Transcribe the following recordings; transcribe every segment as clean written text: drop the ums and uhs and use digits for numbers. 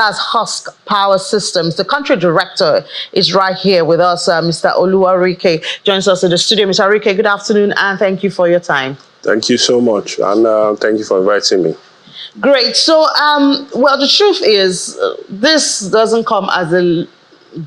As Husk Power Systems. The country director is right here with us. Mr. Olu Aruike joins us in the studio. Mr. Aruike, good afternoon, and thank you for your time. Thank you so much, and thank you for inviting me. Great. So, well, the truth is, this doesn't come as a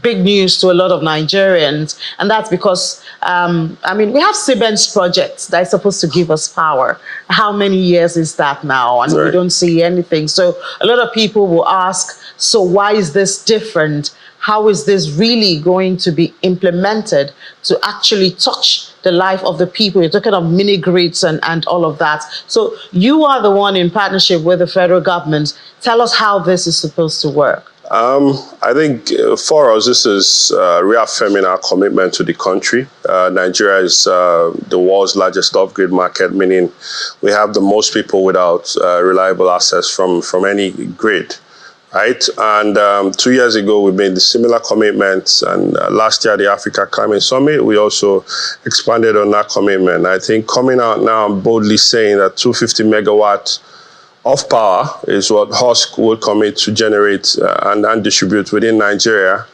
big news to a lot of Nigerians, and that's because, I mean, we have Siemens projects that is supposed to give us power. How many years is that now? And we don't see anything. So a lot of people will ask, so why is this different? How is this really going to be implemented to actually touch the life of the people? You're talking of mini grids and all of that. So you are the one in partnership with the federal government. Tell us how this is supposed to work. I think for us, this is reaffirming our commitment to the country. Nigeria is the world's largest off-grid market, meaning we have the most people without reliable access from any grid. Right, and 2 years ago we made the similar commitments, and last year the Africa Climate Summit we also expanded on that commitment. I think coming out now boldly saying that 250 megawatts of power is what Husk will commit to generate and distribute within Nigeria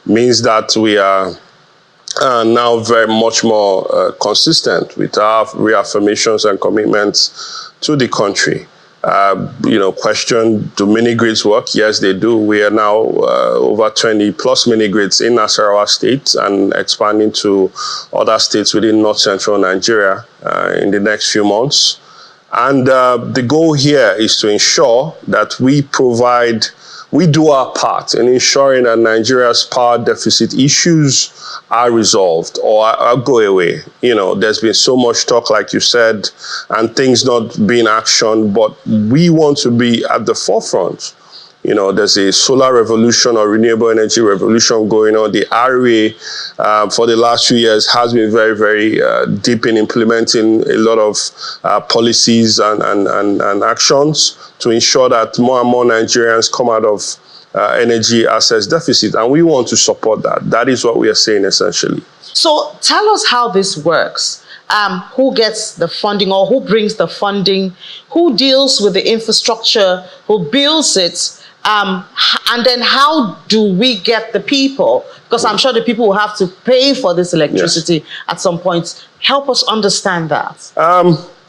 means that we are now very much more consistent with our reaffirmations and commitments to the country. Question, do mini grids work? Yes, they do. We are now over 20 plus mini grids in Nasarawa State and expanding to other states within North Central Nigeria in the next few months. And the goal here is to ensure that we do our part in ensuring that Nigeria's power deficit issues are resolved or go away. You know, there's been so much talk, like you said, and things not being actioned, but we want to be at the forefront. You know, there's a solar revolution or renewable energy revolution going on. The REA for the last few years has been very, very deep in implementing a lot of policies and actions to ensure that more and more Nigerians come out of energy access deficit. And we want to support that. That is what we are saying essentially. So tell us how this works. Who gets the funding or who brings the funding? Who deals with the infrastructure? Who builds it? And then how do we get the people? Because I'm sure the people will have to pay for this electricity at some point. Help us understand that.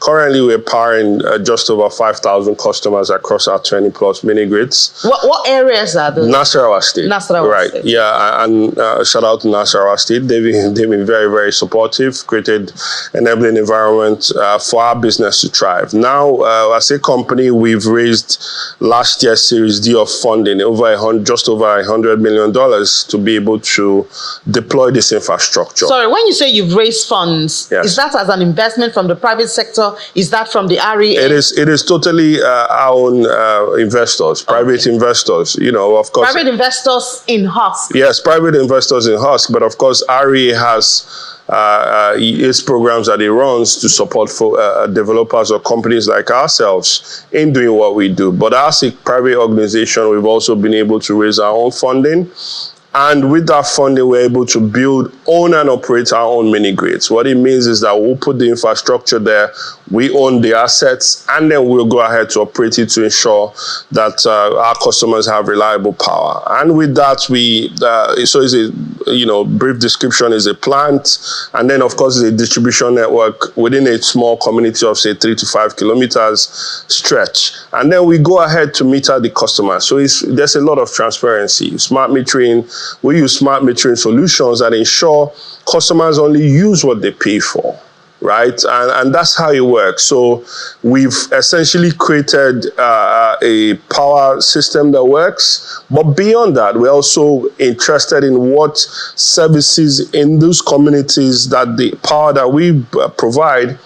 Currently, we're powering just over 5,000 customers across our 20 plus mini grids. What areas are those? Nasarawa State. Nasarawa State. Yeah, and shout out to Nasarawa State. They've been very, very supportive, created enabling environment for our business to thrive. Now, as a company, we've raised last year's Series D of funding, just over $100 million to be able to deploy this infrastructure. Sorry, when you say you've raised funds, is that as an investment from the private sector? Is that from the REA? It is totally our own investors, private investors, you know, of course. Private investors in Husk. Yes, private investors in Husk, but of course REA has its programs that it runs to support for developers or companies like ourselves in doing what we do. But as a private organization, we've also been able to raise our own funding. And with that funding, we're able to build, own and operate our own mini grids. What it means is that we'll put the infrastructure there, we own the assets, and then we'll go ahead to operate it to ensure that our customers have reliable power. And with that, so is a, brief description is a plant, and then of course is a distribution network within a small community of say 3 to 5 kilometers stretch. And then we go ahead to meter the customer. So there's a lot of transparency. Smart metering, we use smart metering solutions that ensure customers only use what they pay for, right? And that's how it works. So we've essentially created a power system that works. But beyond that, we're also interested in what services in those communities that the power that we provide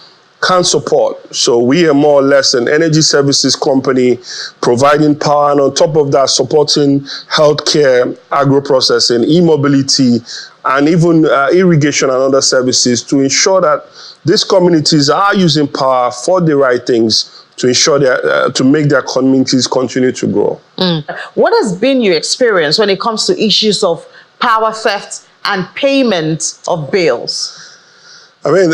can support. So we are more or less an energy services company providing power, and on top of that, supporting healthcare, agro-processing, e-mobility, and even irrigation and other services to ensure that these communities are using power for the right things to ensure that to make their communities continue to grow. What has been your experience when it comes to issues of power theft and payment of bills? I mean,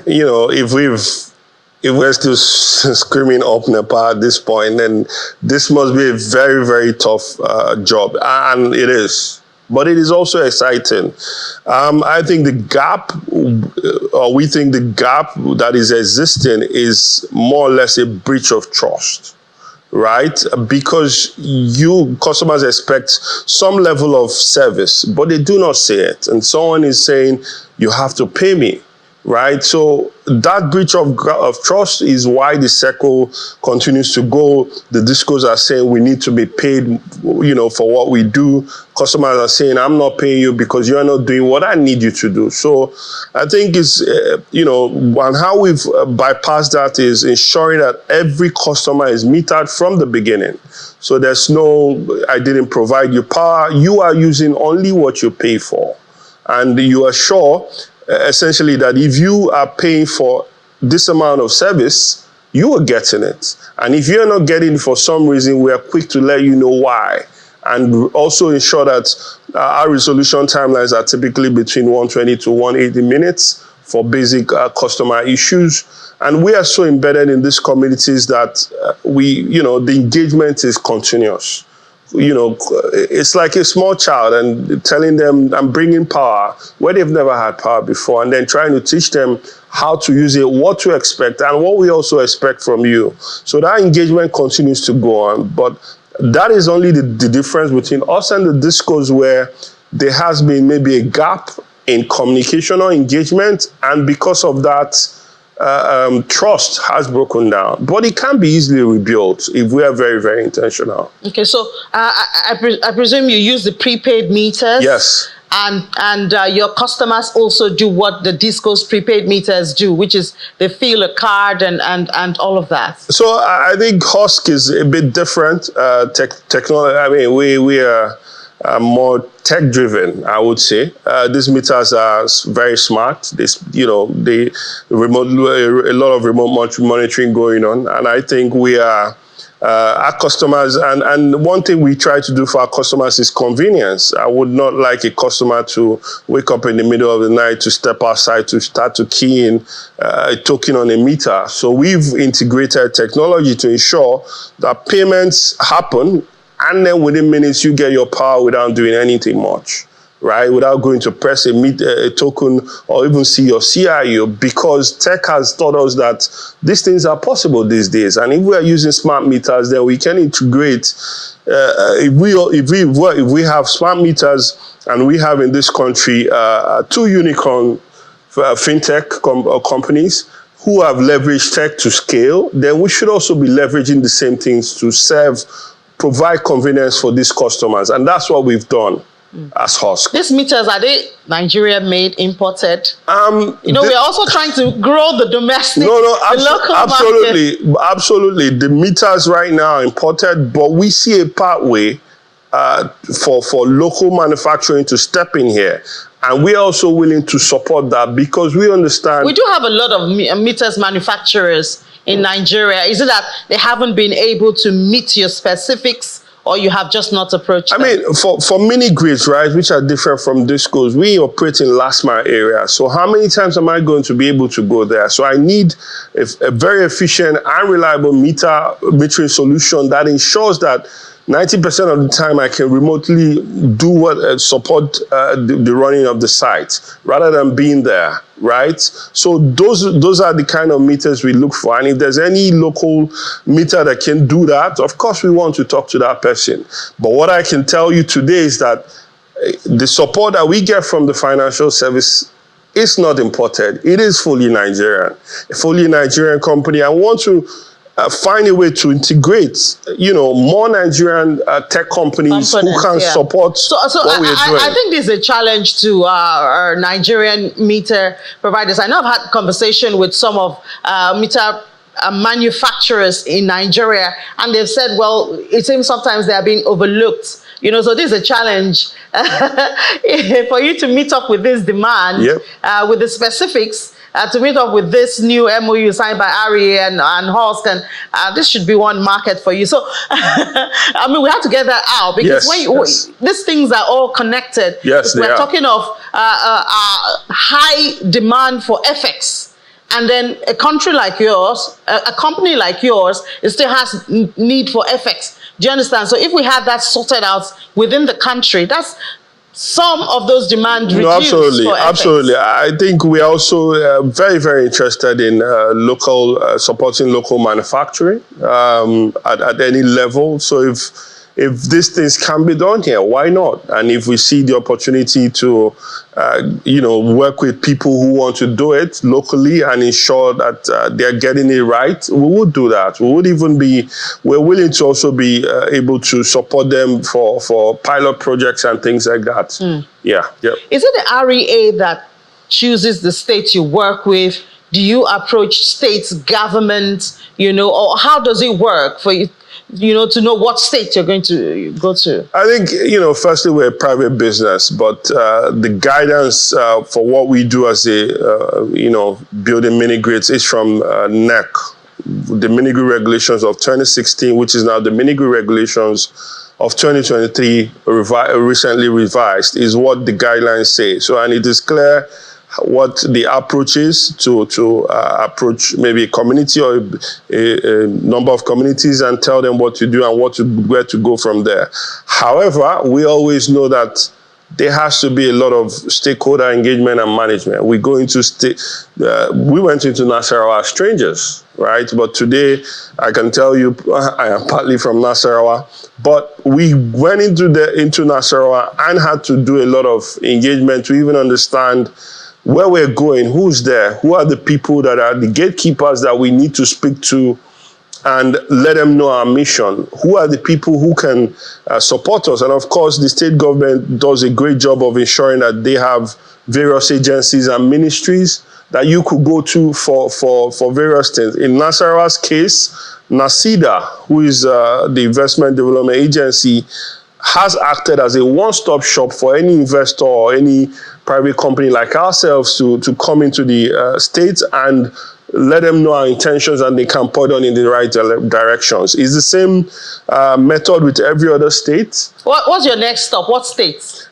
if if we're still screaming up Nepal at this point, then this must be a very, very tough job. And it is. But it is also exciting. I think the gap, or we think the gap that is existing is more or less a breach of trust, right? Because customers expect some level of service, but they do not say it. And someone is saying, you have to pay me, right? So that breach of trust is why the cycle continues to go. The discos are saying we need to be paid, for what we do. Customers are saying, I'm not paying you because you're not doing what I need you to do. So I think it's, and how we've bypassed that is ensuring that every customer is metered from the beginning. So there's no, I didn't provide you power. You are using only what you pay for. And you are sure essentially that if you are paying for this amount of service, you are getting it. And if you're not getting it for some reason, we are quick to let you know why. And also ensure that our resolution timelines are typically between 120 to 180 minutes for basic customer issues. And we are so embedded in these communities that the engagement is continuous. It's like a small child and telling them I'm bringing power where they've never had power before, and then trying to teach them how to use it, what to expect, and what we also expect from you. So that engagement continues to go on. But that is only the difference between us and the discos, where there has been maybe a gap in communication or engagement, and because of that, trust has broken down, but it can be easily rebuilt if we are very, very intentional. Okay, so I presume you use the prepaid meters. Yes. And your customers also do what the disco's prepaid meters do, which is they fill a card and all of that. So I think Husk is a bit different. Technology. I mean, we are more tech-driven, I would say. These meters are very smart. They remote, a lot of remote monitoring going on, and I think we are our customers. And one thing we try to do for our customers is convenience. I would not like a customer to wake up in the middle of the night to step outside to start to key in a token on a meter. So we've integrated technology to ensure that payments happen, and then within minutes, you get your power without doing anything much, right? Without going to press a token or even see your CIO, because tech has taught us that these things are possible these days. And if we are using smart meters, then we can integrate. If we have smart meters, and we have in this country 2 unicorn fintech companies who have leveraged tech to scale, then we should also be leveraging the same things to provide convenience for these customers. And that's what we've done as Husk. These meters, are they Nigeria made, imported? We're also trying to grow the domestic, local absolutely, market. Absolutely. The meters right now are imported, but we see a pathway for local manufacturing to step in here. And we're also willing to support that because we understand. We do have a lot of meters manufacturers in Nigeria. Is it that they haven't been able to meet your specifics, or you have just not approached them? I mean, for mini grids, right, which are different from discos, we operate in last mile areas. So how many times am I going to be able to go there? So I need a very efficient and reliable metering solution that ensures that 90% of the time I can remotely do what support the running of the site rather than being there, right? So those are the kind of meters we look for. And if there's any local meter that can do that, of course we want to talk to that person. But what I can tell you today is that the support that we get from the financial service is not imported. It is fully Nigerian, a fully Nigerian company. I want to find a way to integrate, more Nigerian tech companies who can support what we're doing. I think this is a challenge to our Nigerian meter providers. I know I've had conversation with some of meter manufacturers in Nigeria, and they've said, well, it seems sometimes they are being overlooked. So this is a challenge for you to meet up with this demand, with the specifics. To meet up with this new MOU signed by REA and Husk, and this should be one market for you. So, we have to get that out, because these things are all connected. Yes, we're talking of high demand for FX and then a country like yours, a company like yours, it still has need for FX. Do you understand? So if we had that sorted out within the country, that's some of those demand reduced. No, absolutely, for FX. absolutely. I think we are also very, very interested in supporting local manufacturing at any level. So if these things can be done here, why not? And if we see the opportunity to, work with people who want to do it locally and ensure that they're getting it right, we would do that. We're willing to also be able to support them for pilot projects and things like that. Yeah. Is it the REA that chooses the states you work with? Do you approach states, government, or how does it work for you? To know what state you're going to go to? I think, firstly, we're a private business, but the guidance for what we do as a, building mini grids is from NEC, the mini grid regulations of 2016, which is now the mini grid regulations of 2023, recently revised, is what the guidelines say. So, and it is clear what the approach is to approach maybe a community or a number of communities and tell them what to do and where to go from there. However, we always know that there has to be a lot of stakeholder engagement and management. We went into Nasarawa as strangers, right? But today, I can tell you, I am partly from Nasarawa, but we went into Nasarawa and had to do a lot of engagement to even understand where we're going, who's there, who are the people that are the gatekeepers that we need to speak to and let them know our mission. Who are the people who can support us? And of course, the state government does a great job of ensuring that they have various agencies and ministries that you could go to for various things. In Nasarawa's case, NACIDA, who is the Investment Development Agency, has acted as a one-stop shop for any investor or any private company like ourselves to come into the states and let them know our intentions and they can point on in the right directions. It's the same method with every other state. What's your next stop? What states?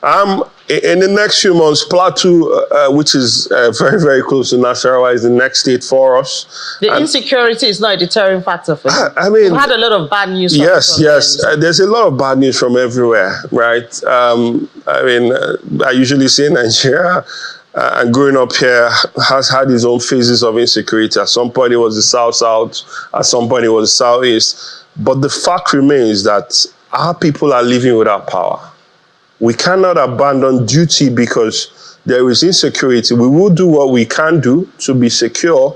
In the next few months, Plateau, which is very, very close to Nasarawa, is the next state for us. The insecurity is not a deterring factor for you. I mean, we've had a lot of bad news. Yes. There's a lot of bad news from everywhere, right? I usually say Nigeria, and growing up here, has had its own phases of insecurity. At some point, it was the South-South. At some point, it was the Southeast. But the fact remains that our people are living without power. We cannot abandon duty because there is insecurity. We will do what we can do to be secure,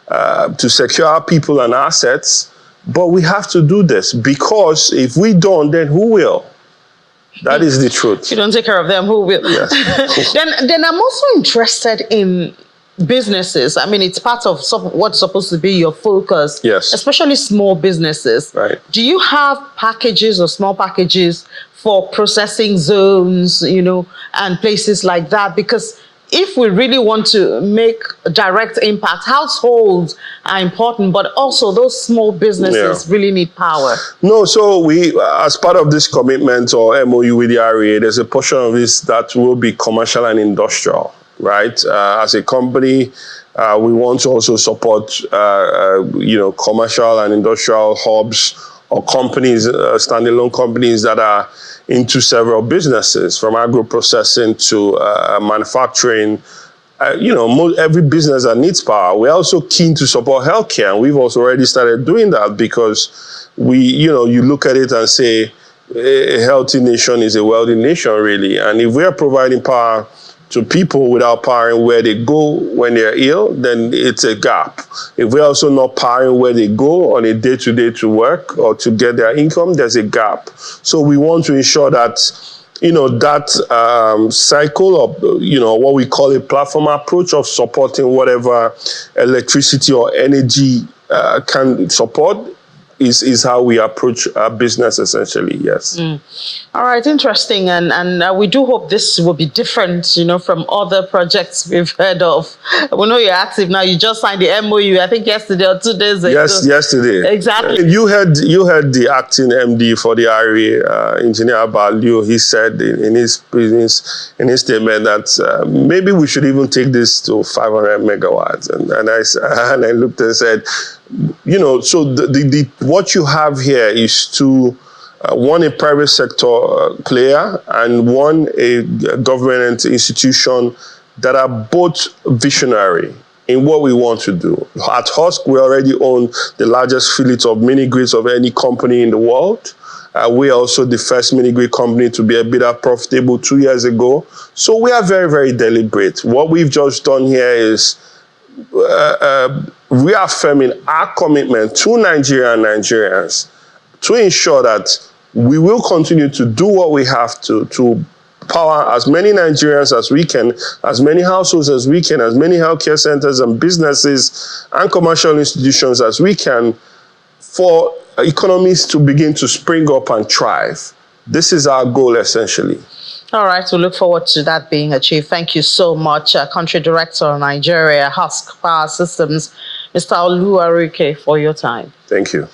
to secure our people and assets, but we have to do this because if we don't, then who will? That is the truth. If you don't take care of them, who will? Yes. Then I'm also interested in businesses. I mean, it's part of what's supposed to be your focus. Yes. Especially small businesses. Right. Do you have packages or small packages for processing zones, and places like that? Because if we really want to make a direct impact, households are important, but also those small businesses really need power. No, so we, as part of this commitment or MOU with the REA, there's a portion of this that will be commercial and industrial, right? As a company, we want to also support, commercial and industrial hubs or companies, standalone companies that are into several businesses, from agro-processing to manufacturing. Every business that needs power. We're also keen to support healthcare, and we've also already started doing that because you look at it and say a healthy nation is a wealthy nation, really. And if we are providing power to people without powering where they go when they're ill, then it's a gap. If we're also not powering where they go on a day-to-day to work or to get their income, there's a gap. So we want to ensure that, that cycle of, what we call a platform approach of supporting whatever electricity or energy can support is how we approach our business, essentially. Yes. All right, interesting, and we do hope this will be different, from other projects we've heard of. We know you're active now. You just signed the MOU, I think yesterday or 2 days ago. Yes, yesterday. Exactly. You heard the acting MD for the REA, Engineer Abalu. He said in his statement that maybe we should even take this to 500 megawatts. And I looked and said, so the what you have here is one a private sector player and one a government institution that are both visionary in what we want to do. At Husk, we already own the largest fleet of mini grids of any company in the world. We are also the first mini grid company to be a bit profitable 2 years ago. So we are very, very deliberate. What we've just done here is reaffirming our commitment to Nigeria and Nigerians to ensure that we will continue to do what we have to power as many Nigerians as we can, as many households as we can, as many healthcare centers and businesses and commercial institutions as we can for economies to begin to spring up and thrive. This is our goal, essentially. All right, we look forward to that being achieved. Thank you so much, Country Director of Nigeria, Husk Power Systems, Mr. Olu Aruike, for your time. Thank you.